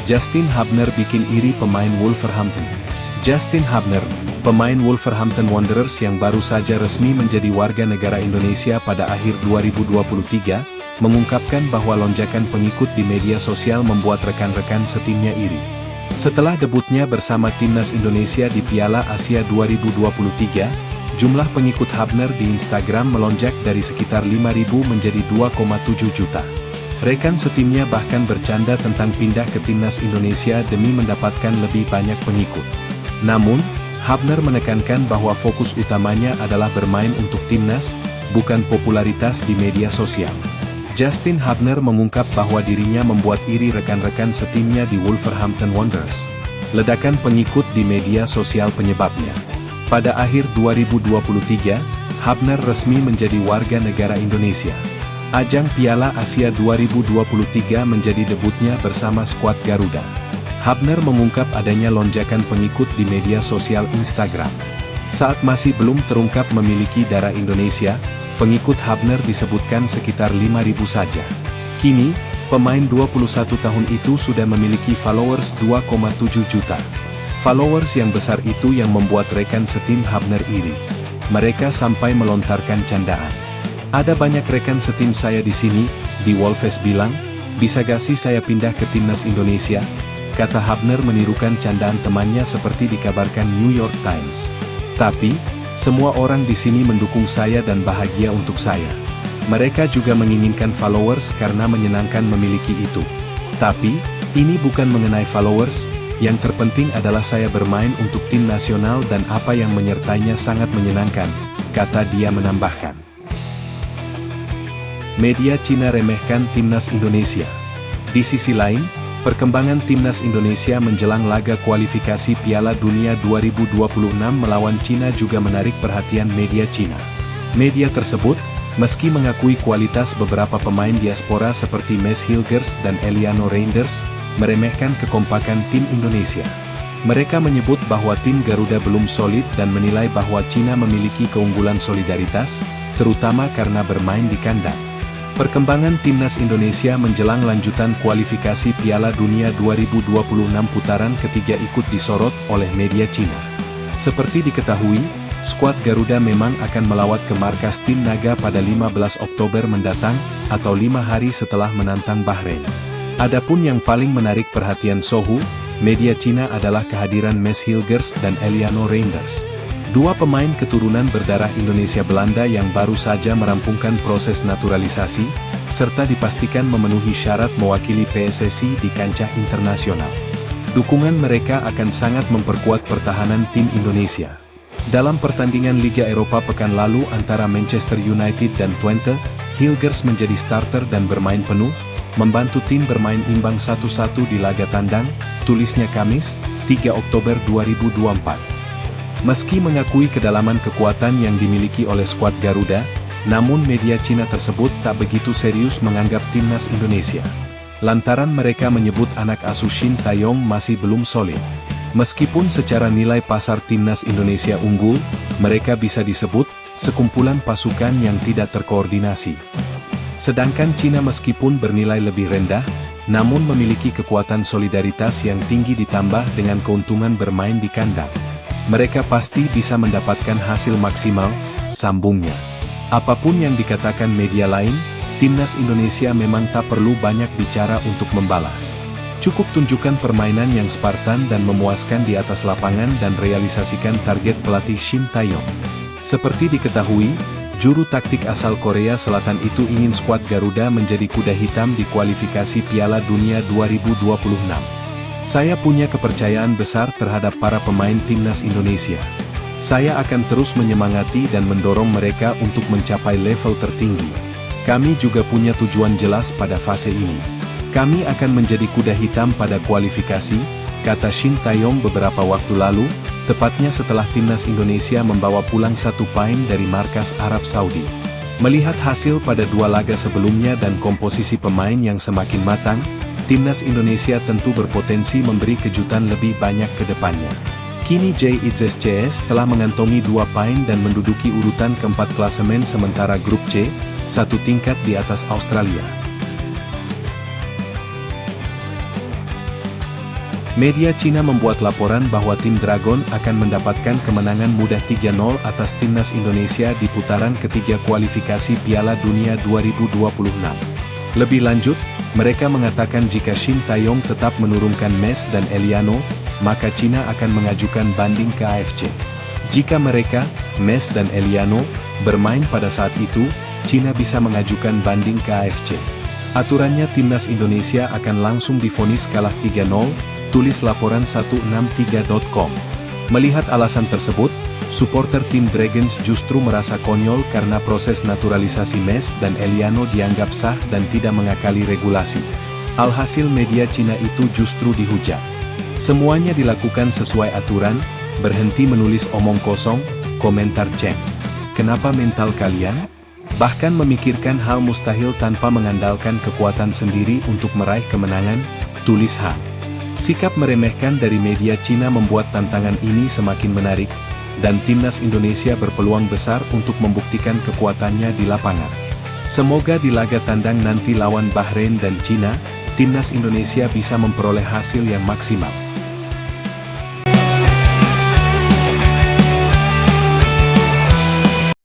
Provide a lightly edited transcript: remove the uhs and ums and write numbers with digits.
Justin Hubner bikin iri pemain Wolverhampton. Justin Hubner, pemain Wolverhampton Wanderers yang baru saja resmi menjadi warga negara Indonesia pada akhir 2023, mengungkapkan bahwa lonjakan pengikut di media sosial membuat rekan-rekan setimnya iri. Setelah debutnya bersama timnas Indonesia di Piala Asia 2023, jumlah pengikut Hubner di Instagram melonjak dari sekitar 5.000 menjadi 2,7 juta. Rekan setimnya bahkan bercanda tentang pindah ke timnas Indonesia demi mendapatkan lebih banyak pengikut. Namun, Hubner menekankan bahwa fokus utamanya adalah bermain untuk timnas, bukan popularitas di media sosial. Justin Hubner mengungkap bahwa dirinya membuat iri rekan-rekan setimnya di Wolverhampton Wanderers. Ledakan pengikut di media sosial penyebabnya. Pada akhir 2023, Hubner resmi menjadi warga negara Indonesia. Ajang Piala Asia 2023 menjadi debutnya bersama skuad Garuda. Hubner mengungkap adanya lonjakan pengikut di media sosial Instagram. Saat masih belum terungkap memiliki darah Indonesia, pengikut Hubner disebutkan sekitar 5.000 saja. Kini, pemain 21 tahun itu sudah memiliki followers 2,7 juta. Followers yang besar itu yang membuat rekan setim Hubner iri. Mereka sampai melontarkan candaan. Ada banyak rekan setim saya di sini, di Wolves bilang, bisa gak sih saya pindah ke timnas Indonesia? Kata Hubner menirukan candaan temannya seperti dikabarkan New York Times. Tapi, semua orang di sini mendukung saya dan bahagia untuk saya. Mereka juga menginginkan followers karena menyenangkan memiliki itu. Tapi, ini bukan mengenai followers, yang terpenting adalah saya bermain untuk tim nasional dan apa yang menyertainya sangat menyenangkan, kata dia menambahkan. Media Cina remehkan timnas Indonesia. Di sisi lain, perkembangan timnas Indonesia menjelang laga kualifikasi Piala Dunia 2026 melawan Cina juga menarik perhatian media Cina. Media tersebut, meski mengakui kualitas beberapa pemain diaspora seperti Mads Hilgers dan Eliano Reinders, meremehkan kekompakan tim Indonesia. Mereka menyebut bahwa tim Garuda belum solid dan menilai bahwa Cina memiliki keunggulan solidaritas, terutama karena bermain di kandang. Perkembangan timnas Indonesia menjelang lanjutan kualifikasi Piala Dunia 2026 putaran ketiga ikut disorot oleh media Cina. Seperti diketahui, skuad Garuda memang akan melawat ke markas tim Naga pada 15 Oktober mendatang, atau 5 hari setelah menantang Bahrain. Adapun yang paling menarik perhatian Sohu, media Cina adalah kehadiran Mads Hilgers dan Eliano Reinders. Dua pemain keturunan berdarah Indonesia Belanda yang baru saja merampungkan proses naturalisasi, serta dipastikan memenuhi syarat mewakili PSSI di kancah internasional. Dukungan mereka akan sangat memperkuat pertahanan tim Indonesia. Dalam pertandingan Liga Eropa pekan lalu antara Manchester United dan Twente, Hilgers menjadi starter dan bermain penuh, membantu tim bermain imbang 1-1 di laga tandang, tulisnya Kamis, 3 Oktober 2024. Meski mengakui kedalaman kekuatan yang dimiliki oleh skuad Garuda, namun media Cina tersebut tak begitu serius menganggap timnas Indonesia. Lantaran mereka menyebut anak asuh Shin Tae-yong masih belum solid. Meskipun secara nilai pasar timnas Indonesia unggul, mereka bisa disebut sekumpulan pasukan yang tidak terkoordinasi. Sedangkan Cina meskipun bernilai lebih rendah, namun memiliki kekuatan solidaritas yang tinggi ditambah dengan keuntungan bermain di kandang. Mereka pasti bisa mendapatkan hasil maksimal, sambungnya. Apapun yang dikatakan media lain, timnas Indonesia memang tak perlu banyak bicara untuk membalas. Cukup tunjukkan permainan yang Spartan dan memuaskan di atas lapangan dan realisasikan target pelatih Shin Tae-yong. Seperti diketahui, juru taktik asal Korea Selatan itu ingin skuad Garuda menjadi kuda hitam di kualifikasi Piala Dunia 2026. Saya punya kepercayaan besar terhadap para pemain timnas Indonesia. Saya akan terus menyemangati dan mendorong mereka untuk mencapai level tertinggi. Kami juga punya tujuan jelas pada fase ini. Kami akan menjadi kuda hitam pada kualifikasi, kata Shin Tae-yong beberapa waktu lalu, tepatnya setelah timnas Indonesia membawa pulang 1 poin dari markas Arab Saudi. Melihat hasil pada 2 laga sebelumnya dan komposisi pemain yang semakin matang, timnas Indonesia tentu berpotensi memberi kejutan lebih banyak ke depannya. Kini JIZS telah mengantongi 2 poin dan menduduki urutan keempat klasemen sementara grup C, 1 tingkat di atas Australia. Media Cina membuat laporan bahwa tim Dragon akan mendapatkan kemenangan mudah 3-0 atas timnas Indonesia di putaran ketiga kualifikasi Piala Dunia 2026. Lebih lanjut, mereka mengatakan jika Shin Taeyong tetap menurunkan Mes dan Eliano, maka Cina akan mengajukan banding ke AFC. Jika mereka, Mes dan Eliano, bermain pada saat itu, Cina bisa mengajukan banding ke AFC. Aturannya timnas Indonesia akan langsung divonis kalah 3-0, tulis laporan 163.com. Melihat alasan tersebut, supporter tim Dragons justru merasa konyol karena proses naturalisasi Mes dan Eliano dianggap sah dan tidak mengakali regulasi. Alhasil media Cina itu justru dihujat. Semuanya dilakukan sesuai aturan, berhenti menulis omong kosong, komentar Cheng. Kenapa mental kalian? Bahkan memikirkan hal mustahil tanpa mengandalkan kekuatan sendiri untuk meraih kemenangan, tulis Han. Sikap meremehkan dari media Cina membuat tantangan ini semakin menarik, dan timnas Indonesia berpeluang besar untuk membuktikan kekuatannya di lapangan. Semoga di laga tandang nanti lawan Bahrain dan Cina, timnas Indonesia bisa memperoleh hasil yang maksimal.